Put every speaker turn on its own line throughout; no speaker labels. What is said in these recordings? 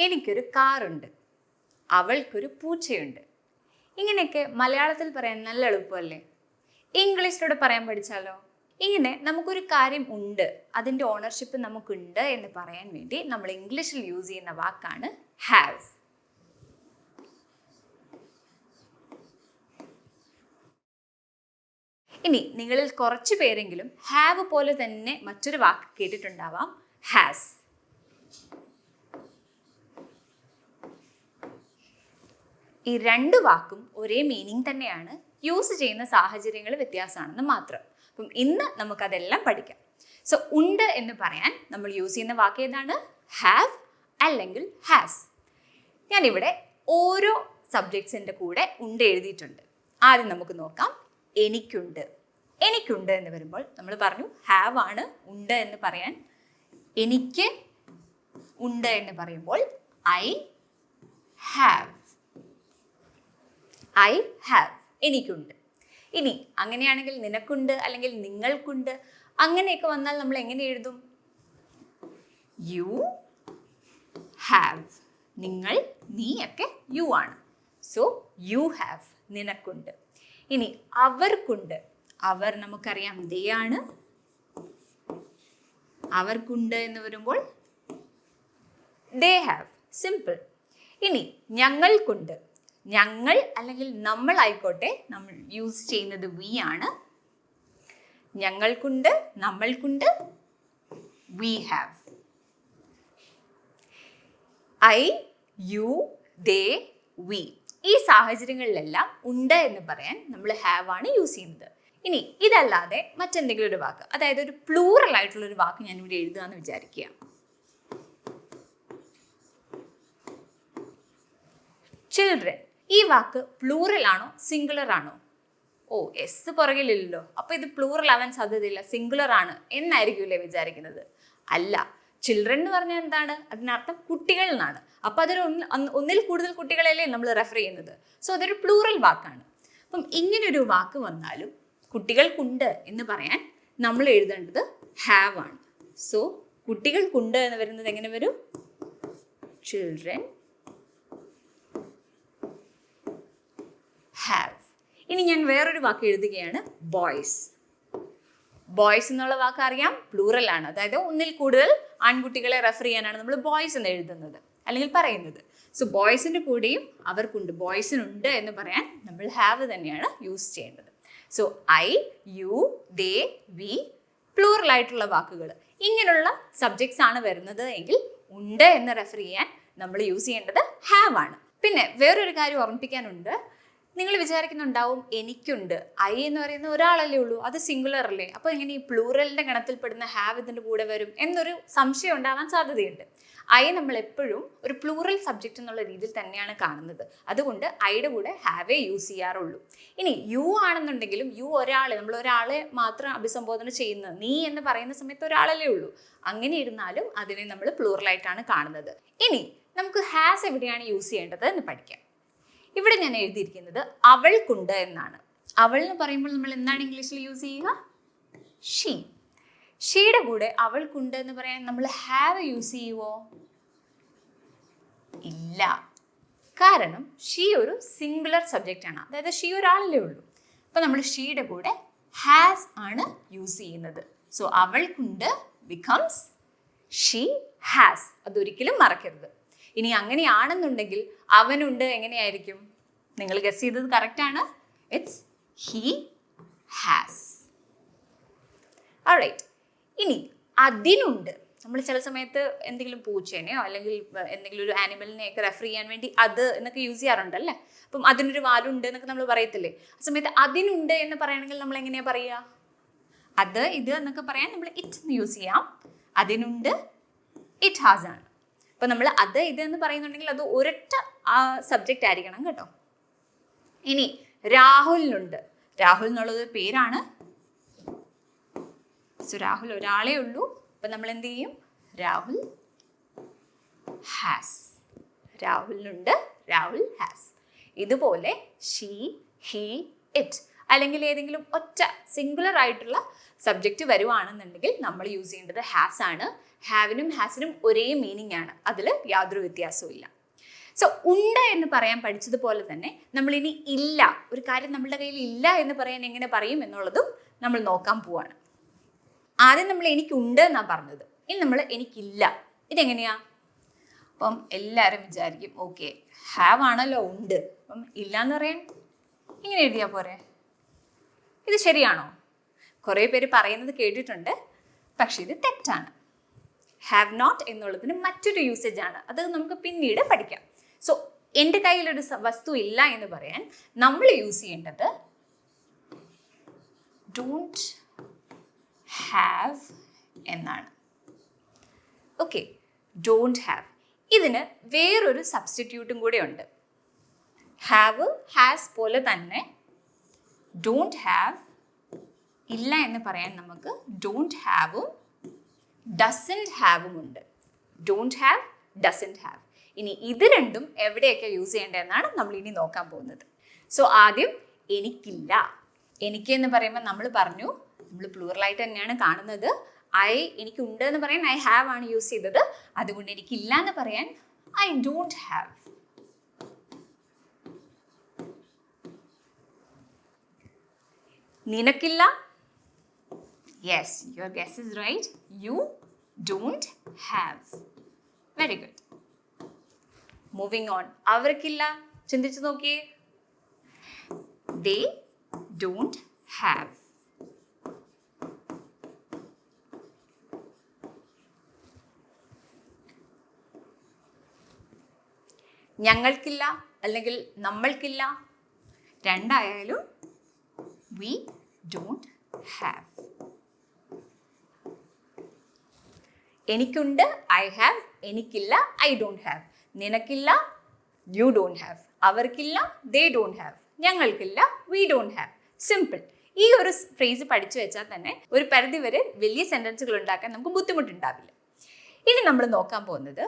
എനിക്കൊരു കാറുണ്ട്, അവൾക്കൊരു പൂച്ചയുണ്ട്. ഇങ്ങനെയൊക്കെ മലയാളത്തിൽ പറയാൻ നല്ല എളുപ്പമല്ലേ? ഇംഗ്ലീഷിലൂടെ പറയാൻ പഠിച്ചാലോ? ഇങ്ങനെ നമുക്കൊരു കാര്യം ഉണ്ട്, അതിൻ്റെ ഓണർഷിപ്പ് നമുക്കുണ്ട് എന്ന് പറയാൻ വേണ്ടി നമ്മൾ ഇംഗ്ലീഷിൽ യൂസ് ചെയ്യുന്ന വാക്കാണ് ഹാവ്. ഇനി നിങ്ങളിൽ കുറച്ച് പേരെങ്കിലും ഹാവ് പോലെ തന്നെ മറ്റൊരു വാക്ക് കേട്ടിട്ടുണ്ടാവാം, ഹാസ്. ഈ രണ്ട് വാക്കും ഒരേ മീനിങ് തന്നെയാണ്, യൂസ് ചെയ്യുന്ന സാഹചര്യങ്ങൾ വ്യത്യാസമാണെന്ന് മാത്രം. അപ്പം ഇന്ന് നമുക്കതെല്ലാം പഠിക്കാം. സോ ഉണ്ട് എന്ന് പറയാൻ നമ്മൾ യൂസ് ചെയ്യുന്ന വാക്ക് ഏതാണ്? ഹാവ് അല്ലെങ്കിൽ ഹാസ്. ഞാനിവിടെ ഓരോ സബ്ജക്ട്സിൻ്റെ കൂടെ ഉണ്ട് എഴുതിയിട്ടുണ്ട്. ആദ്യം നമുക്ക് നോക്കാം. എനിക്കുണ്ട്. എനിക്കുണ്ട് എന്ന് വരുമ്പോൾ നമ്മൾ പറഞ്ഞു ഹാവ് ആണ് ഉണ്ട് എന്ന് പറയാൻ. എനിക്ക് ഉണ്ട് എന്ന് പറയുമ്പോൾ ഐ ഹാവ്. ഐ ഹാവ്, എനിക്കുണ്ട്. ഇനി അങ്ങനെയാണെങ്കിൽ നിനക്കുണ്ട് അല്ലെങ്കിൽ നിങ്ങൾക്കുണ്ട് അങ്ങനെയൊക്കെ വന്നാൽ നമ്മൾ എങ്ങനെ എഴുതും? You have. നിങ്ങൾ, നീ ഒക്കെ യു ആണ്. സോ യു ഹാവ്, നിനക്കുണ്ട്. ഇനി അവർക്കുണ്ട്. അവർ നമുക്കറിയാം ദേ ആണ്. അവർക്കുണ്ട് എന്ന് വരുമ്പോൾ ദേ ഹാവ്, സിമ്പിൾ. ഇനി ഞങ്ങൾക്കുണ്ട്. ഞങ്ങൾ അല്ലെങ്കിൽ നമ്മൾ ആയിക്കോട്ടെ, നമ്മൾ യൂസ് ചെയ്യുന്നത് വി ആണ്. ഞങ്ങൾക്കുണ്ട്, നമ്മൾക്കുണ്ട്, we have. I, you, they, we. ഈ സാഹചര്യങ്ങളിലെല്ലാം ഉണ്ട് എന്ന് പറയാൻ നമ്മൾ ഹാവ് ആണ് യൂസ് ചെയ്യുന്നത്. ഇനി ഇതല്ലാതെ മറ്റെന്തെങ്കിലും ഒരു വാക്ക്, അതായത് ഒരു പ്ലൂറൽ ആയിട്ടുള്ള ഒരു വാക്ക് ഞാൻ ഇവിടെ എഴുതുക എന്ന് വിചാരിക്കുക. ചിൽഡ്രൻ. ഈ വാക്ക് പ്ലൂറൽ ആണോ സിംഗുലർ ആണോ? ഓ, എസ് പുറകിലില്ലല്ലോ, അപ്പൊ ഇത് പ്ലൂറൽ ആവാൻ സാധ്യതയില്ല, സിംഗുലർ ആണ് എന്നായിരിക്കുമല്ലേ വിചാരിക്കുന്നത്? അല്ല. ചിൽഡ്രൻ എന്ന് പറഞ്ഞാൽ എന്താണ്? അതിനർത്ഥം കുട്ടികൾ എന്നാണ്. അപ്പൊ അതൊരു ഒന്നിൽ കൂടുതൽ കുട്ടികളെയല്ലേ നമ്മൾ റെഫർ ചെയ്യുന്നത്. സോ അതൊരു പ്ലൂറൽ വാക്കാണ്. അപ്പം ഇങ്ങനൊരു വാക്ക് വന്നാലും കുട്ടികൾക്കുണ്ട് എന്ന് പറയാൻ നമ്മൾ എഴുതേണ്ടത് ഹാവ് ആണ്. സോ കുട്ടികൾക്കുണ്ട് എന്ന് വരുന്നത് എങ്ങനെ വരും? Children have. ഇനി ഞാൻ വേറൊരു വാക്ക് എഴുതുകയാണ്, ബോയ്സ്. ബോയ്സ് എന്നുള്ള വാക്ക് അറിയാം, പ്ലൂറൽ ആണ്. അതായത് ഒന്നിൽ കൂടുതൽ ആൺകുട്ടികളെ റെഫർ ചെയ്യാനാണ് നമ്മൾ ബോയ്സ് എന്ന് എഴുതുന്നത് അല്ലെങ്കിൽ പറയുന്നത്. സോ ബോയ്സിൻ്റെ കൂടെയും അവർക്കുണ്ട്, ബോയ്സിനുണ്ട് എന്ന് പറയാൻ നമ്മൾ ഹാവ് തന്നെയാണ് യൂസ് ചെയ്യേണ്ടത്. So I, you, they, we, plural ആയിട്ടുള്ള വാക്കുകൾ ഇങ്ങനെയുള്ള സബ്ജക്ട്സ് ആണ് വരുന്നത് എങ്കിൽ ഉണ്ട് എന്ന് റെഫർ ചെയ്യാൻ നമ്മൾ യൂസ് ചെയ്യേണ്ടത് ഹാവ് ആണ്. പിന്നെ വേറൊരു കാര്യം ഓർമ്മിപ്പിക്കാനുണ്ട്. നിങ്ങൾ വിചാരിക്കുന്നുണ്ടാവും എനിക്കുണ്ട്, ഐ എന്ന് പറയുന്ന ഒരാളല്ലേ ഉള്ളൂ, അത് സിംഗുലർ അല്ലേ, അപ്പോൾ എങ്ങനെ ഈ പ്ലൂറലിൻ്റെ ഗണത്തിൽപ്പെടുന്ന ഹാവ് ഇതിൻ്റെ കൂടെ വരും എന്നൊരു സംശയം ഉണ്ടാവാൻ സാധ്യതയുണ്ട്. ഐ നമ്മൾ എപ്പോഴും ഒരു പ്ലൂറൽ സബ്ജക്റ്റ് എന്നുള്ള രീതിയിൽ തന്നെയാണ് കാണുന്നത്. അതുകൊണ്ട് ഐയുടെ കൂടെ ഹാവേ യൂസ് ചെയ്യാറുള്ളൂ. ഇനി യു ആണെന്നുണ്ടെങ്കിലും യു നമ്മൾ ഒരാളെ മാത്രം അഭിസംബോധന ചെയ്യുന്നത്, നീ എന്ന് പറയുന്ന സമയത്ത് ഒരാളല്ലേ ഉള്ളൂ. അങ്ങനെ ഇരുന്നാലും അതിനെ നമ്മൾ പ്ലൂറലായിട്ടാണ് കാണുന്നത്. ഇനി നമുക്ക് ഹാസ് എവിടെയാണ് യൂസ് ചെയ്യേണ്ടത് എന്ന് പഠിക്കാം. ഇവിടെ ഞാൻ എഴുതിയിരിക്കുന്നത് അവൾക്കുണ്ട് എന്നാണ്. അവൾ എന്ന് പറയുമ്പോൾ നമ്മൾ എന്താണ് ഇംഗ്ലീഷിൽ യൂസ് ചെയ്യുക? ഷീ. ഷീയുടെ കൂടെ അവൾക്കുണ്ട് എന്ന് പറയാൻ നമ്മൾ ഹാവ് യൂസ് ചെയ്യുമോ? ഇല്ല. കാരണം ഷീ ഒരു സിംഗുലർ സബ്ജക്റ്റ് ആണ്, അതായത് ഷീ ഒരാളല്ലേ ഉള്ളൂ. അപ്പം നമ്മൾ ഷീയുടെ കൂടെ ഹാസ് ആണ് യൂസ് ചെയ്യുന്നത്. സോ അവൾക്കുണ്ട് ബിക്കംസ് ഷീ ഹാസ്. അതൊരിക്കലും മറക്കരുത്. ഇനി അങ്ങനെയാണെന്നുണ്ടെങ്കിൽ അവനുണ്ട് എങ്ങനെയായിരിക്കും? നിങ്ങൾ ഗസ് ചെയ്തത് കറക്റ്റാണ്. It's he has. ഓൾറൈറ്റ്. ഇനി അതിനുണ്ട്. നമ്മൾ ചില സമയത്ത് എന്തെങ്കിലും പൂച്ചേനെയോ അല്ലെങ്കിൽ എന്തെങ്കിലും ഒരു ആനിമലിനെയൊക്കെ റെഫർ ചെയ്യാൻ വേണ്ടി അത് എന്നൊക്കെ യൂസ് ചെയ്യാറുണ്ടല്ലേ. അപ്പം അതിനൊരു വാലുണ്ട് എന്നൊക്കെ നമ്മൾ പറയത്തില്ലേ. ആ സമയത്ത് അതിനുണ്ട് എന്ന് പറയണമെങ്കിൽ നമ്മൾ എങ്ങനെയാണ് പറയുക? അത്, ഇത് എന്നൊക്കെ പറയാൻ നമ്മൾ ഇറ്റ് എന്ന് യൂസ് ചെയ്യാം. അതിനുണ്ട് ഇറ്റ് ഹാസ് ആണ്. അപ്പം നമ്മൾ അത്, ഇത് എന്ന് പറയുന്നുണ്ടെങ്കിൽ അത് ഒരൊറ്റ സബ്ജക്റ്റ് ആയിരിക്കണം കേട്ടോ. ഇനി രാഹുലിനുണ്ട്. രാഹുൽ എന്നുള്ളത് പേരാണ്. സോ രാഹുൽ ഒരാളേ ഉള്ളൂ. അപ്പം നമ്മൾ എന്ത് ചെയ്യും? രാഹുൽ ഹാസ്. രാഹുലിനുണ്ട്, രാഹുൽ ഹാസ്. ഇതുപോലെ ഷീ, ഹി, ഇറ്റ് അല്ലെങ്കിൽ ഏതെങ്കിലും ഒറ്റ സിംഗുലർ ആയിട്ടുള്ള സബ്ജക്റ്റ് വരുവാണെന്നുണ്ടെങ്കിൽ നമ്മൾ യൂസ് ചെയ്യേണ്ടത് ഹാസ് ആണ്. ഹാവിനും ഹാസിനും ഒരേ മീനിങ് ആണ്, അതിൽ യാതൊരു വ്യത്യാസവും ഇല്ല. സോ ഉണ്ട് എന്ന് പറയാൻ പഠിച്ചതുപോലെ തന്നെ നമ്മൾ ഇനി ഇല്ല, ഒരു കാര്യം നമ്മളുടെ കയ്യിൽ ഇല്ല എന്ന് പറയാൻ എങ്ങനെ പറയും എന്നുള്ളതും നമ്മൾ നോക്കാൻ പോവാണ്. ആദ്യം നമ്മൾ എനിക്കുണ്ട് എന്നാണ് പറഞ്ഞത്, ഇനി നമ്മൾ എനിക്കില്ല. ഇതെങ്ങനെയാ? അപ്പം എല്ലാവരും വിചാരിക്കും ഓക്കെ ഹാവ് ആണല്ലോ ഉണ്ട്, അപ്പം ഇല്ല എന്ന് പറയാൻ ഇങ്ങനെ എഴുതിയാൽ പോരെ. ഇത് ശരിയാണോ? കുറേ പേര് പറയുന്നത് കേട്ടിട്ടുണ്ട്, പക്ഷെ ഇത് തെറ്റാണ്. ഹാവ് നോട്ട് എന്നുള്ളതിന് മറ്റൊരു യൂസേജ് ആണ്, അത് നമുക്ക് പിന്നീട് പഠിക്കാം. സോ എൻ്റെ കയ്യിലൊരു വസ്തു ഇല്ല എന്ന് പറയാൻ നമ്മൾ യൂസ് ചെയ്യേണ്ടത് ഡോണ്ട് ഹാവ് എന്നാണ്. Okay, don't have. ഇതിന് വേറൊരു സബ്സ്റ്റിറ്റ്യൂട്ടും കൂടെ ഉണ്ട്. ഹാവ് ഹാസ് പോലെ തന്നെ ഡോണ്ട് ഹാവ് ഇല്ല എന്ന് പറയാൻ നമുക്ക് ഡോണ്ട് ഹാവും ഡസൻറ്റ് ഹാവും ഉണ്ട്. Don't have, doesn't have. ഇനി ഇത് രണ്ടും എവിടെയൊക്കെ യൂസ് ചെയ്യേണ്ടതെന്നാണ് നമ്മൾ ഇനി നോക്കാൻ പോകുന്നത്. സോ ആദ്യം എനിക്കില്ല. എനിക്ക് എന്ന് പറയുമ്പോൾ നമ്മൾ പറഞ്ഞു നമ്മൾ പ്ലൂറലായിട്ട് തന്നെയാണ് കാണുന്നത്. എനിക്കുണ്ട് എന്ന് പറയാൻ ഐ ഹാവ് ആണ് യൂസ് ചെയ്തത്. അതുകൊണ്ട് എനിക്കില്ല എന്ന് പറയാൻ ഐ ഡോണ്ട് ഹാവ്. നിനക്കില്ല? Yes, your guess is right. You don't have. Very good. Moving on. അവർക്കില്ല, ചിന്തിച്ചു നോക്കിയേ. They don't have. ഞങ്ങൾക്കില്ല അല്ലെങ്കിൽ നമ്മൾക്കില്ല, രണ്ടായാലും വി ഡോണ്ട് ഹാവ്. എനിക്കുണ്ട്, ഐ ഹാവ്. എനിക്കില്ല, ഐ ഡോണ്ട് ഹാവ്. നിനക്കില്ല, യു ഡോണ്ട് ഹാവ്. അവർക്കില്ല, ദേ ഡോണ്ട് ഹാവ്. ഞങ്ങൾക്കില്ല, വി ഡോണ്ട് ഹാവ്. സിമ്പിൾ. ഈ ഒരു ഫ്രേസ് പഠിച്ചു വെച്ചാൽ തന്നെ ഒരു പരിധി വരെ വലിയ സെന്റൻസുകൾ ഉണ്ടാക്കാൻ നമുക്ക് ബുദ്ധിമുട്ടുണ്ടാവില്ല. ഇനി നമ്മൾ നോക്കാൻ പോകുന്നത്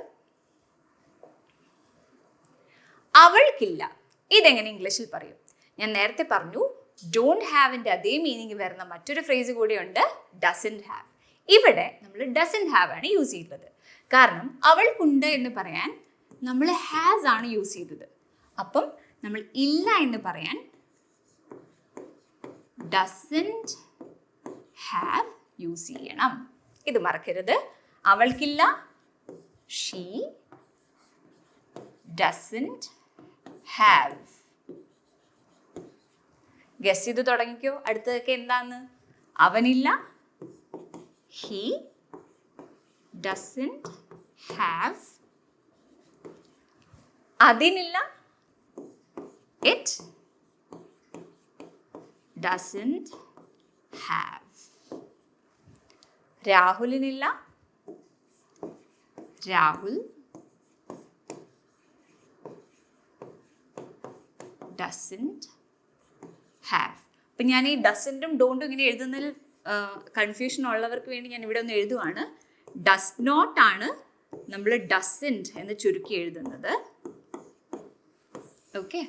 അവൾക്കില്ല. ഇതെങ്ങനെ ഇംഗ്ലീഷിൽ പറയും? ഞാൻ നേരത്തെ പറഞ്ഞു ഡോണ്ട് ഹാവിൻ്റെ അതേ മീനിങ് വരുന്ന മറ്റൊരു ഫ്രേസ് കൂടിയുണ്ട്, ഡസൻറ്റ് ഹാവ്. ഇവിടെ നമ്മൾ ഡസൻറ്റ് ഹാവ് ആണ് യൂസ് ചെയ്തത്. കാരണം അവൾക്കുണ്ട് എന്ന് പറയാൻ നമ്മൾ ഹാസ് ആണ് യൂസ് ചെയ്തത്. അപ്പം നമ്മൾ ഇല്ല എന്ന് പറയാൻ ഡസൻറ്റ് ഹാവ് യൂസ് ചെയ്യണം. ഇത് മറക്കരുത്. അവൾക്കില്ല, ഷീ ഡസൻറ്റ് ഹാവ്. ഗസ് ചെയ്ത് തുടങ്ങിക്കോ അടുത്തതൊക്കെ എന്താന്ന്. അവനില്ല, ഹി ഡസൻറ്റ് ഹാവ്. അതിനില്ല, ഇറ്റ് ഡസൻറ്റ് ഹാവ്. രാഹുലിനില്ല, രാഹുൽ ഡസൻറ്റ് ഹാവ്. അപ്പം ഞാൻ ഈ ഡസൻറ്റും ഡോണ്ടും ഇങ്ങനെ എഴുതുന്നതിൽ കൺഫ്യൂഷൻ ഉള്ളവർക്ക് വേണ്ടി ഞാൻ ഇവിടെ ഒന്ന് എഴുതുവാണ്. ഡസ് നോട്ട് ആണ് നമ്മൾ ഡസൻറ്റ് എന്ന് ചുരുക്കി എഴുതുന്നത്. ഓക്കെ,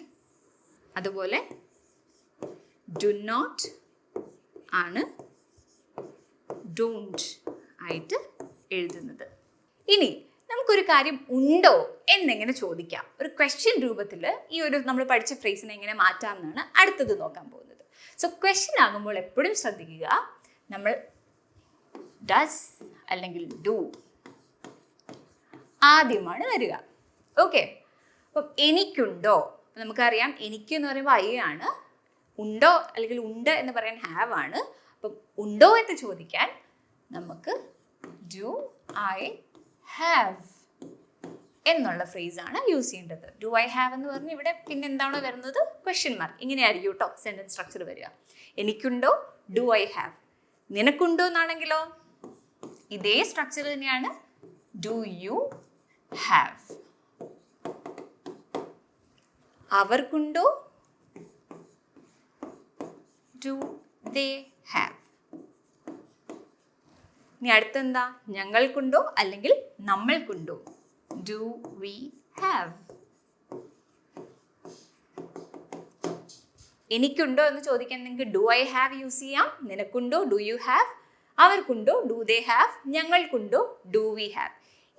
അതുപോലെ ഡു നോട്ട് ആണ് ഡോണ്ട് ആയിട്ട് എഴുതുന്നത്. ഇനി നമുക്കൊരു കാര്യം ഉണ്ടോ എന്നെങ്ങനെ ചോദിക്കാം. ഒരു ക്വസ്റ്റ്യൻ രൂപത്തിൽ ഈ ഒരു നമ്മൾ പഠിച്ച ഫ്രേസിനെ എങ്ങനെ മാറ്റാം എന്നാണ് അടുത്തത് നോക്കാൻ പോകുന്നത്. സോ ക്വസ്റ്റ്യൻ ആകുമ്പോൾ എപ്പോഴും ശ്രദ്ധിക്കുക, നമ്മൾ ഡസ് അല്ലെങ്കിൽ ഡു ആദ്യമാണ് വരിക. ഓക്കെ, അപ്പം എനിക്കുണ്ടോ? നമുക്കറിയാം എനിക്ക് എന്ന് പറയുമ്പോൾ ഐ ആണ്. ഉണ്ടോ അല്ലെങ്കിൽ ഉണ്ട് എന്ന് പറയാൻ ഹാവ് ആണ്. അപ്പം ഉണ്ടോ എന്ന് ചോദിക്കാൻ നമുക്ക് ഡു ഐ ഹാവ് എന്നുള്ള ഫ്രേസാണ് യൂസ് ചെയ്യേണ്ടത്. ഡു ഐ ഹാവ് എന്ന് പറഞ്ഞ് ഇവിടെ പിന്നെ എന്താണോ വരുന്നത് ക്വസ്റ്റ്യൻ മാർക്ക്. ഇങ്ങനെയായിരിക്കും കേട്ടോ സെൻറ്റൻസ് സ്ട്രക്ചർ വരിക. എനിക്കുണ്ടോ, ഡു ഐ ഹാവ്. നിനക്കുണ്ടോ എന്നാണെങ്കിലോ ഇതേ സ്ട്രക്ചർ തന്നെയാണ്, ഡു യു ഹാവ്. അവർക്കുണ്ടോ, ഡു ദേ ഹാവ്. ഇനി അടുത്തെന്താ? ഞങ്ങൾക്കുണ്ടോ അല്ലെങ്കിൽ നമ്മൾക്കുണ്ടോ, ഡു വി ഹാവ്. എനിക്കുണ്ടോ എന്ന് ചോദിക്കാൻ നിങ്ങൾക്ക് ഡു ഐ ഹാവ് യൂസ് ചെയ്യാം. നിനക്കുണ്ടോ ഡു യു ഹാവ്. അവർക്കുണ്ടോ ഡു ദേ ഹാവ്. ഞങ്ങൾക്കുണ്ടോ ഡു വി ഹാവ്.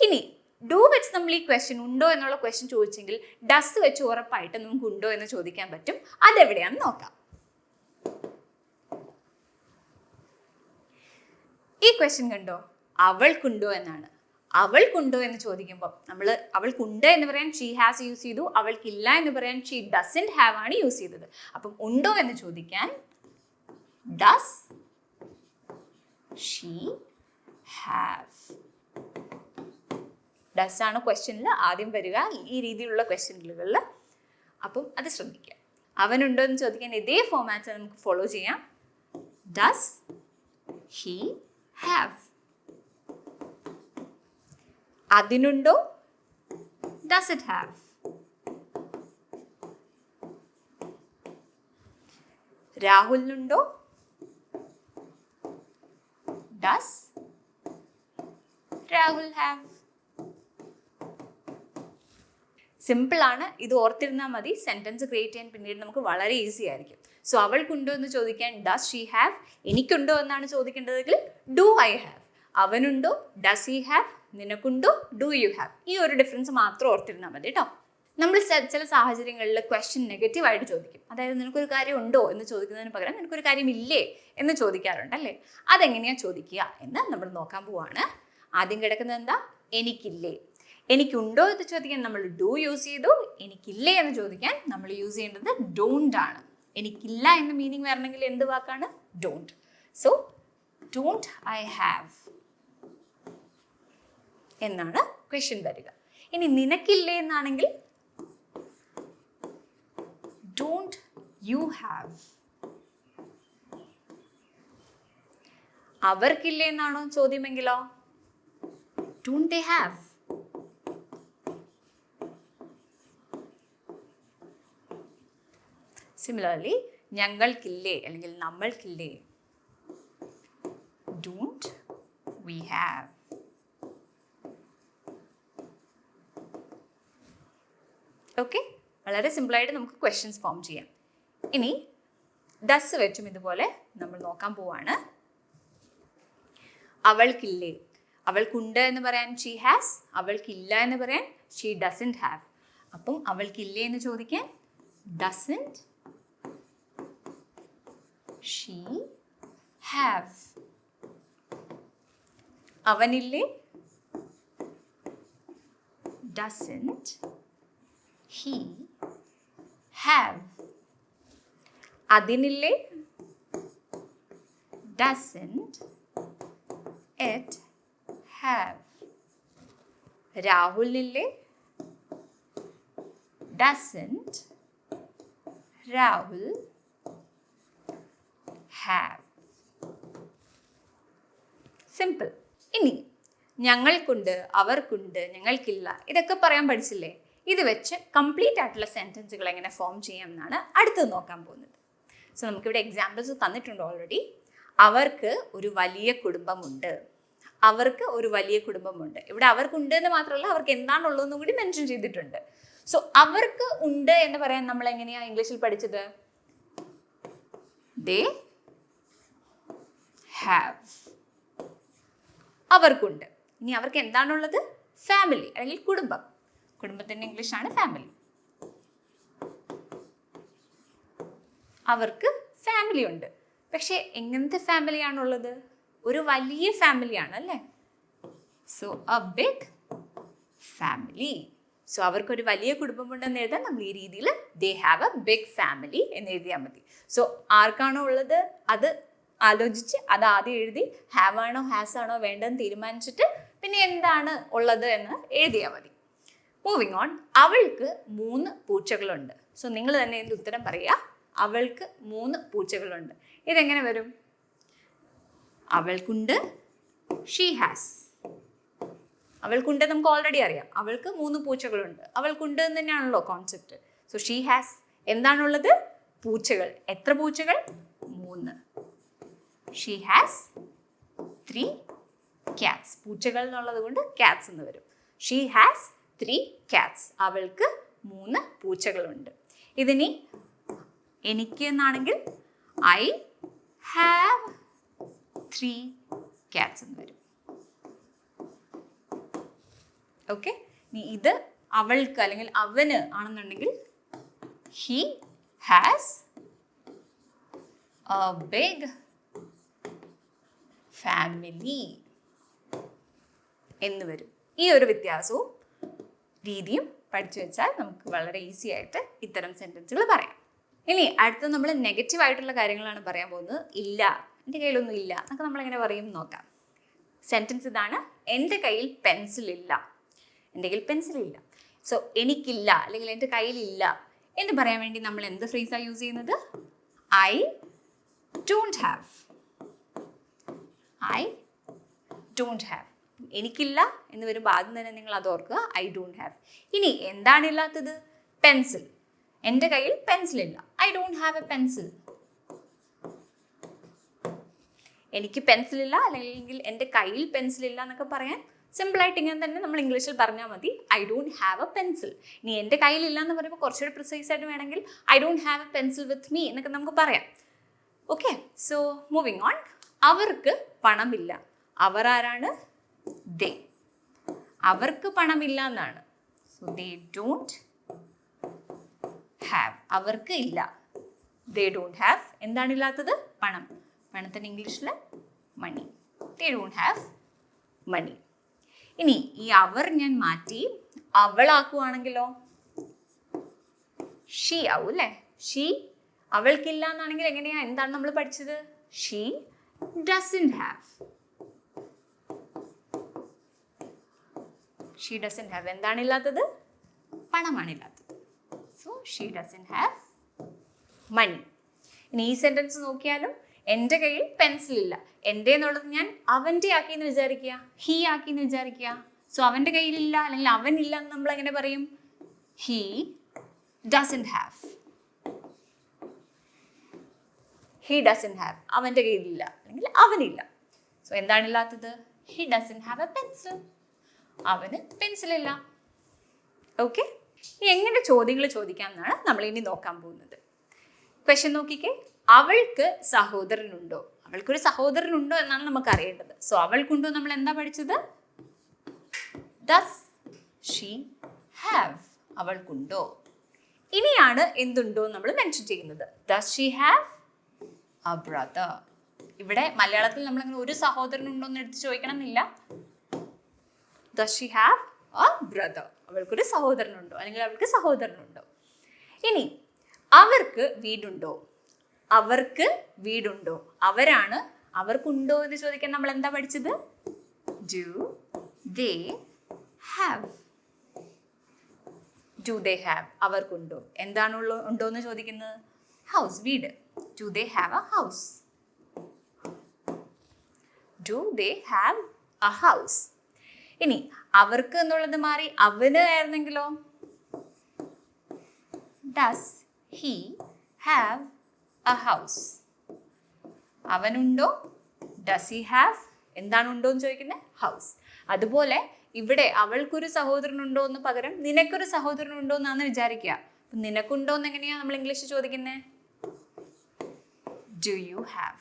ഇനി ഡു വെച്ച് നമ്മൾ ഈ ക്വസ്റ്റ്യൻ ഉണ്ടോ എന്നുള്ള ക്വസ്റ്റ്യൻ ചോദിച്ചെങ്കിൽ ഡസ് വെച്ച് ഉറപ്പായിട്ട് നമുക്ക് ഉണ്ടോ എന്ന് ചോദിക്കാൻ പറ്റും. അതെവിടെയാണെന്ന് നോക്കാം. ഈ ക്വസ്റ്റ്യൻ കണ്ടോ, അവൾക്കുണ്ടോ എന്നാണ്. അവൾക്കുണ്ടോ എന്ന് ചോദിക്കുമ്പോൾ നമ്മൾ അവൾക്കുണ്ട് എന്ന് പറയാൻ ഷീ ഹാസ് യൂസ് ചെയ്തു, അവൾക്കില്ല എന്ന് പറയാൻ ഷീ ഡസൻറ്റ് ഹാവ് ആണ് യൂസ് ചെയ്തത്. അപ്പം ഉണ്ടോ എന്ന് ചോദിക്കാൻ ഡസ് ഷീ ഹാവ്. ഡസ് ആണ് ക്വസ്റ്റ്യനിൽ ആദ്യം വരിക ഈ രീതിയിലുള്ള ക്വസ്റ്റ്യനുകളിൽ. അപ്പം അത് ശ്രദ്ധിക്കുക. അവനുണ്ടോ എന്ന് ചോദിക്കാൻ ഇതേ ഫോമാറ്റ് നമുക്ക് ഫോളോ ചെയ്യാം. Does he have. അതിനുണ്ടോ ഡസ് ഇറ്റ് ഹാവ്. രാഹുലിനുണ്ടോ ഡസ് രാഹുൽ ഹാവ്. സിമ്പിൾ ആണ്, ഇത് ഓർത്തിരുന്നാൽ മതി. സെന്റൻസ് ക്രിയേറ്റ് ചെയ്യാൻ പിന്നീട് നമുക്ക് വളരെ ഈസി ആയിരിക്കും. സോ അവൾക്കുണ്ടോ എന്ന് ചോദിക്കാൻ ഡസ് ഷീ ഹാവ്. എനിക്കുണ്ടോ എന്നാണ് ചോദിക്കേണ്ടതെങ്കിൽ ഡു ഐ ഹാവ്. അവനുണ്ടോ ഡസ് ഹി ഹാവ്. നിനക്കുണ്ടോ ഡു യു ഹാവ്. ഈ ഒരു ഡിഫറൻസ് മാത്രം ഓർത്തിരുന്നാൽ മതി കേട്ടോ. നമ്മൾ ചില സാഹചര്യങ്ങളിൽ ക്വസ്റ്റ്യൻ നെഗറ്റീവായിട്ട് ചോദിക്കും. അതായത് നിനക്കൊരു കാര്യം ഉണ്ടോ എന്ന് ചോദിക്കുന്നതിന് പകരം നിനക്കൊരു കാര്യം ഇല്ലേ എന്ന് ചോദിക്കാറുണ്ട് അല്ലേ. അതെങ്ങനെയാണ് ചോദിക്കുക എന്ന് നമ്മൾ നോക്കാൻ പോവാണ്. ആദ്യം കിടക്കുന്നത് എന്താ, എനിക്കില്ലേ. എനിക്കുണ്ടോ എന്ന് ചോദിക്കാൻ നമ്മൾ ഡു യൂസ് ചെയ്തു. എനിക്കില്ലേ എന്ന് ചോദിക്കാൻ നമ്മൾ യൂസ് ചെയ്യേണ്ടത് ഡോണ്ട് ആണ്. എനിക്കില്ല എന്ന മീനിങ് വരണമെങ്കിൽ എന്ത് വാക്കാണ്, don't. So don't I have എന്നാണ് ക്വസ്റ്റ്യൻ വരിക. ഇനി നിനക്കില്ലേ എന്നാണെങ്കിൽ ഡോണ്ട് യു ഹാവ്. അവർക്കില്ലേ എന്നാണോ ചോദ്യമെങ്കിലോ ഡോണ്ട് ദേ ഹാവ്. സിമിലർലി ഞങ്ങൾക്കില്ലേ അല്ലെങ്കിൽ നമ്മൾക്കില്ലേ ഡോണ്ട് വി ഹാവ്. ഓക്കെ, വളരെ സിമ്പിളായിട്ട് നമുക്ക് ക്വസ്റ്റ്യൻസ് ഫോം ചെയ്യാം. ഇനി ഡസ് വെച്ചും ഇതുപോലെ നമ്മൾ നോക്കാൻ പോവാണ്. അവൾക്കില്ലേ. അവൾക്കുണ്ട് എന്ന് പറയാൻ ഷീ ഹാസ്. അവൾക്കില്ല എന്ന് പറയാൻ ഷീ ഡസൻറ്റ് ഹാവ്. അപ്പം അവൾക്കില്ലേ എന്ന് ചോദിക്കാൻ ഡസൻറ്റ് ഷീ ഹാവ്. അവനില്ലേ ഡസൻറ്റ് ഹി ഹാവ്. അതിനില്ലേ ഡസൻറ്റ് ഇറ്റ് ഹാവ്. രാഹുലിനില്ലേ ഡസൻറ്റ് രാഹുൽ ഹാവ്. സിമ്പിൾ. ഇനി ഞങ്ങൾക്കുണ്ട്, അവർക്കുണ്ട്, ഞങ്ങൾക്കില്ല, ഇതൊക്കെ പറയാൻ പഠിച്ചില്ലേ. ഇത് വെച്ച് കംപ്ലീറ്റ് ആയിട്ടുള്ള സെൻറ്റൻസുകൾ എങ്ങനെ ഫോം ചെയ്യാം എന്നാണ് അടുത്തത് നോക്കാൻ പോകുന്നത്. സോ നമുക്കിവിടെ എക്സാമ്പിൾസ് തന്നിട്ടുണ്ട് ഓൾറെഡി. അവർക്ക് ഒരു വലിയ കുടുംബമുണ്ട്. അവർക്ക് ഒരു വലിയ കുടുംബമുണ്ട്. ഇവിടെ അവർക്കുണ്ട് എന്ന് മാത്രമല്ല അവർക്ക് എന്താണുള്ളതെന്നും കൂടി മെൻഷൻ ചെയ്തിട്ടുണ്ട്. സോ അവർക്ക് ഉണ്ട് എന്ന് പറയാൻ നമ്മൾ എങ്ങനെയാണ് ഇംഗ്ലീഷിൽ പഠിച്ചത്, ദേ ഹാവ്. അവർക്കുണ്ട്. ഇനി അവർക്ക് എന്താണുള്ളത്, ഫാമിലി അല്ലെങ്കിൽ കുടുംബം. കുടുംബത്തിൻ്റെ ഇംഗ്ലീഷാണ് ഫാമിലി. അവർക്ക് ഫാമിലി ഉണ്ട്. പക്ഷെ എങ്ങനത്തെ ഫാമിലിയാണുള്ളത്, ഒരു വലിയ ഫാമിലിയാണ് അല്ലേ. So a big family. സോ അവർക്കൊരു വലിയ കുടുംബമുണ്ടെന്ന് എഴുതാൻ നമ്മൾ ഈ രീതിയിൽ they have a big family എന്ന് എഴുതിയാൽ മതി. സോ ആർക്കാണോ ഉള്ളത് അത് ആലോചിച്ച് അത് ആദ്യം എഴുതി ഹാവ് ആണോ ഹാസ് ആണോ വേണ്ടതെന്ന് തീരുമാനിച്ചിട്ട് പിന്നെ എന്താണ് ഉള്ളത് എന്ന് എഴുതിയാൽ മതി. Moving on. അവൾക്ക് 3 പൂച്ചകളുണ്ട്. സോ നിങ്ങൾ തന്നെ ഇതിൻ്റെ ഉത്തരം പറയുക. അവൾക്ക് 3 പൂച്ചകളുണ്ട്. ഇതെങ്ങനെ വരും? അവൾക്കുണ്ട്, ഷീ ഹാസ്. അവൾക്കുണ്ട് നമുക്ക് ഓൾറെഡി അറിയാം. അവൾക്ക് 3 പൂച്ചകളുണ്ട്. അവൾക്കുണ്ട് എന്ന് തന്നെയാണല്ലോ കോൺസെപ്റ്റ്. സോ ഷീ ഹാസ് എന്താണുള്ളത്, പൂച്ചകൾ. എത്ര പൂച്ചകൾ? 3. She has 3 cats. പൂച്ചകൾ എന്നുള്ളത് കൊണ്ട് ക്യാറ്റ്സ് എന്ന് വരും. She has 3 cats. അവൾക്ക് 3 പൂച്ചകളുണ്ട്. ഇതിനി എനിക്ക് എന്നാണെങ്കിൽ ഐ ഹാവ് 3 cats എന്ന് വരും. ഓക്കെ, ഇനി ഇത് അവൾക്ക് അല്ലെങ്കിൽ അവന് ആണെന്നുണ്ടെങ്കിൽ he has a big family എന്ന് വരും. ഈ ഒരു വ്യത്യാസവും രീതിയും പഠിച്ചു വെച്ചാൽ നമുക്ക് വളരെ ഈസി ആയിട്ട് ഇത്തരം സെൻറ്റൻസുകൾ പറയാം. ഇനി അടുത്ത നമ്മൾ നെഗറ്റീവ് ആയിട്ടുള്ള കാര്യങ്ങളാണ് പറയാൻ പോകുന്നത്. ഇല്ല, എൻ്റെ കയ്യിലൊന്നും ഇല്ല എന്നൊക്കെ നമ്മളെങ്ങനെ പറയും നോക്കാം. സെൻറ്റൻസ് ഇതാണ്: എൻ്റെ കയ്യിൽ പെൻസിലില്ല. എൻ്റെ കയ്യിൽ പെൻസിലില്ല. സോ എനിക്കില്ല അല്ലെങ്കിൽ എൻ്റെ കയ്യിലില്ല എന്ന് പറയാൻ വേണ്ടി നമ്മൾ എന്ത് ഫ്രേസാണ് യൂസ് ചെയ്യുന്നത്? I don't have. I don't have. എനിക്കില്ല എന്ന് വരുമ്പോൾ ആദ്യം തന്നെ നിങ്ങൾ അത് ഓർക്കുക, ഐ ഡോണ്ട് ഹാവ്. ഇനി എന്താണ് ഇല്ലാത്തത്? പെൻസിൽ. എൻ്റെ കയ്യിൽ പെൻസിലില്ല. I don't have a pencil. എനിക്ക് പെൻസിലില്ല അല്ലെങ്കിൽ എൻ്റെ കയ്യിൽ പെൻസിലില്ല എന്നൊക്കെ പറയാൻ സിമ്പിളായിട്ട് ഇങ്ങനെ തന്നെ നമ്മൾ ഇംഗ്ലീഷിൽ പറഞ്ഞാൽ മതി, I don't have a pencil. ഇനി എൻ്റെ കയ്യിലില്ല എന്ന് പറയുമ്പോൾ കുറച്ചുകൂടി പ്രിസൈസ് ആയിട്ട് വേണമെങ്കിൽ I don't have a pencil with me എന്നൊക്കെ നമുക്ക് പറയാം. Okay, so moving on. അവർക്ക് പണമില്ല. അവർ ആരാണ്? ദേ. അവർക്ക് പണമില്ല എന്നാണ്. So they don't have. അവർക്ക് ഇല്ല. ദേ ഡോണ്ട് ഹാവ്. എന്താണ് ഇല്ലാത്തത്? പണം. പണത്തിന് ഇംഗ്ലീഷിൽ മണി. ദേ ഡോണ്ട് ഹാവ് മണി. ഇനി ഈ അവർ ഞാൻ മാറ്റി അവളാക്കുവാണെങ്കിലോ? ഷീ ആവും അല്ലേ? ഷീ. അവൾക്കില്ല എന്നാണെങ്കിൽ എങ്ങനെയാ? എന്താണ് നമ്മൾ പഠിച്ചത്? She doesn't have. She doesn't have. എന്താണ് ഇല്ലാത്തത്? പണമാണ് ഇല്ലാത്തത്. So she doesn't have money. ഇനി ഈ സെൻറ്റൻസ് നോക്കിയാലും എൻ്റെ കയ്യിൽ പെൻസിലില്ല. എൻ്റെ എന്നുള്ളത് ഞാൻ അവൻ്റെ ആക്കിയെന്ന് വിചാരിക്കുക, ഹീ ആക്കിയെന്ന് വിചാരിക്കുക. സോ അവൻ്റെ കയ്യിലില്ല അല്ലെങ്കിൽ അവനില്ല എന്ന് നമ്മൾ എങ്ങനെ പറയും? He doesn't have. He doesn't have. അവൻ്റെ കയ്യിലില്ല അല്ലെങ്കിൽ അവനില്ല. സോ എന്താണില്ലാത്തത്? He doesn't have a pencil. അവന് പെൻസിലില്ല. ഓക്കെ, ഇനി എങ്ങനെ ചോദ്യങ്ങൾ ചോദിക്കാം എന്നാണ് നമ്മൾ ഇനി നോക്കാൻ പോകുന്നത്. ക്വസ്റ്റ്യൻ നോക്കിക്കേ. അവൾക്ക് സഹോദരനുണ്ടോ? അവൾക്കൊരു സഹോദരനുണ്ടോ എന്നാണ് നമുക്ക് അറിയേണ്ടത്. സോ അവൾക്കുണ്ടോ നമ്മൾ എന്താ പഠിച്ചത്? Does she have. അവൾക്കുണ്ടോ. ഇനിയാണ് എന്തുണ്ടോ നമ്മൾ മെൻഷൻ ചെയ്യുന്നത്. Does she have a brother. ഇവിടെ മലയാളത്തിൽ നമ്മളങ്ങനെ ഒരു സഹോദരനുണ്ടോ എന്ന് എടുത്ത് ചോദിക്കണം എന്നില്ല. Does she have a brother. അവൾക്കൊരു സഹോദരനുണ്ടോ അല്ലെങ്കിൽ അവൾക്ക് സഹോദരനുണ്ടോ. ഇനി അവർക്ക് വീടുണ്ടോ? അവർക്ക് വീടുണ്ടോ. അവരാണ്. അവർക്കുണ്ടോ എന്ന് ചോദിക്കാൻ നമ്മൾ എന്താ പഠിച്ചത്? Do they have. Do they have. അവർക്കുണ്ടോ. എന്താണുള്ളൂ ഉണ്ടോ എന്ന് ചോദിക്കുന്നത്? ഹൗസ്, വീട്. Do they have a house. Do they have a house. ഇനി അവർക്ക് എന്നുള്ളത് മാറി അവന് ആയിരുന്നെങ്കിലോ? Does he have a house. അവനുണ്ടോ? Does he have. എന്താണ് ഉണ്ടോ എന്ന് ചോദിക്കുന്നത്? ഹൗസ്. അതുപോലെ ഇവിടെ അവൾക്കൊരു സഹോദരനുണ്ടോ എന്ന് പകരം നിനക്കൊരു സഹോദരനുണ്ടോ എന്നാണ് വിചാരിക്കുക. അപ്പം നിനക്കുണ്ടോ എന്ന് എങ്ങനെയാ നമ്മൾ ഇംഗ്ലീഷ് ചോദിക്കുന്നത്? Do you have.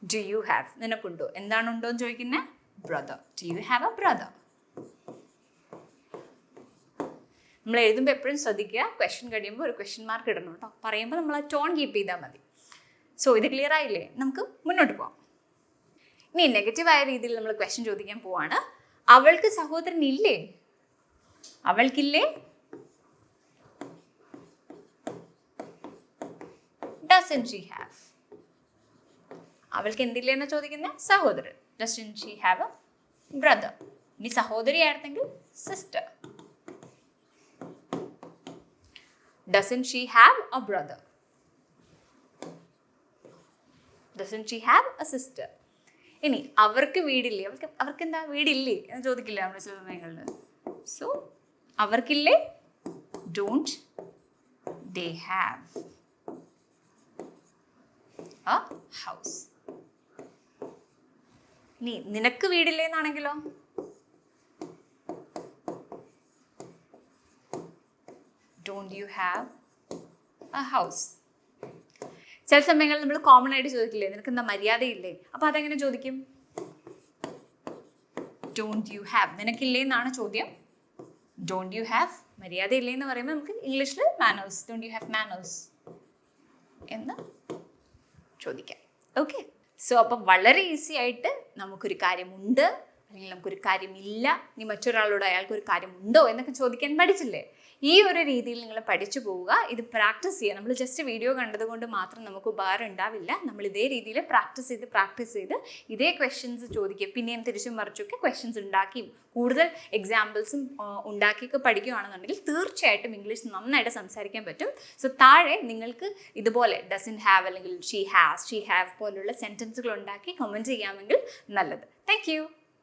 Do you have. നിനക്കുണ്ടോ. എന്താണ് ഉണ്ടോ എന്ന് ചോദിക്കുന്നത്? Brother. Do you have a brother. നമ്മൾ എഴുതുമ്പോൾ എപ്പോഴും ശ്രദ്ധിക്കുക, ക്വസ്റ്റ്യൻ കഴിയുമ്പോൾ ഒരു ക്വസ്റ്റ്യൻ മാർക്ക് ഇടണം കേട്ടോ. പറയുമ്പോൾ നമ്മൾ ആ ടോൺ കീപ്പ് ചെയ്താൽ മതി. സോ ഇത് ക്ലിയർ ആയില്ലേ? നമുക്ക് മുന്നോട്ട് പോകാം. ഇനി നെഗറ്റീവായ രീതിയിൽ നമ്മൾ ക്വസ്റ്റ്യൻ ചോദിക്കാൻ പോവാണ്. അവൾക്ക് സഹോദരൻ ഇല്ലേ? അവൾക്കില്ലേ? Doesn't she have? അവൾക്ക് എന്തില്ലേ എന്ന് ചോദിക്കുന്നത്? സഹോദരൻ. Doesn't she have a brother? ഇനി സഹോദരി ആയിരുന്നെങ്കിൽ sister. Doesn't she have a brother? Doesn't she have a sister? ഇനി അവർക്ക് വീടില്ലേ? അവർക്ക് എന്താ വീടില്ലേ എന്ന് ചോദിക്കില്ല നമ്മുടെ ചില സമയങ്ങളിൽ. സോ അവർക്കില്ലേ? Don't they have a house? ഇനി നിനക്ക് വീടില്ലേ എന്നാണെങ്കിലോ? Don't you have a house? ചില സമയങ്ങളിൽ നമ്മൾ കോമൺ ആയിട്ട് ചോദിക്കില്ലേ, നിനക്ക് എന്താ മര്യാദയില്ലേ? അപ്പോൾ അതെങ്ങനെ ചോദിക്കും? ഡോണ്ട് യു ഹാവ്, നിനക്കില്ലേ എന്നാണ് ചോദ്യം. ഡോണ്ട് യു ഹാവ്, മര്യാദ ഇല്ലേ എന്ന് പറയുമ്പോൾ നമുക്ക് ഇംഗ്ലീഷിൽ manners, don't you have manners എന്ന് ചോദിക്കാം. ഓക്കെ, സോ അപ്പം വളരെ ഈസി ആയിട്ട് നമുക്കൊരു കാര്യമുണ്ട് അല്ലെങ്കിൽ നമുക്കൊരു കാര്യമില്ല, ഇനി മറ്റൊരാളോട് അയാൾക്കൊരു കാര്യമുണ്ടോ എന്നൊക്കെ ചോദിക്കാൻ പഠിച്ചില്ലേ? ഈ ഒരു രീതിയിൽ നിങ്ങൾ പഠിച്ചു പോവുക. ഇത് പ്രാക്ടീസ് ചെയ്യുക. നമ്മൾ ജസ്റ്റ് വീഡിയോ കണ്ടതുകൊണ്ട് മാത്രം നമുക്ക് ഉപകാരം ഉണ്ടാവില്ല. നമ്മൾ ഇതേ രീതിയിൽ പ്രാക്ടീസ് ചെയ്ത് ഇതേ ക്വസ്റ്റ്യൻസ് ചോദിക്കുക. പിന്നെയും തിരിച്ചും മറിച്ചൊക്കെ ക്വസ്റ്റ്യൻസ് ഉണ്ടാക്കിയും കൂടുതൽ എക്സാമ്പിൾസും ഉണ്ടാക്കിയൊക്കെ പഠിക്കുകയാണെന്നുണ്ടെങ്കിൽ തീർച്ചയായിട്ടും ഇംഗ്ലീഷ് നന്നായിട്ട് സംസാരിക്കാൻ പറ്റും. സോ താഴെ നിങ്ങൾക്ക് ഇതുപോലെ ഡസൻ ഹാവ് അല്ലെങ്കിൽ ഷീ ഹാസ്, ഷീ ഹാവ് പോലുള്ള സെൻറ്റൻസുകൾ ഉണ്ടാക്കി കമൻറ്റ് ചെയ്യാമെങ്കിൽ നല്ലത്. Thank you.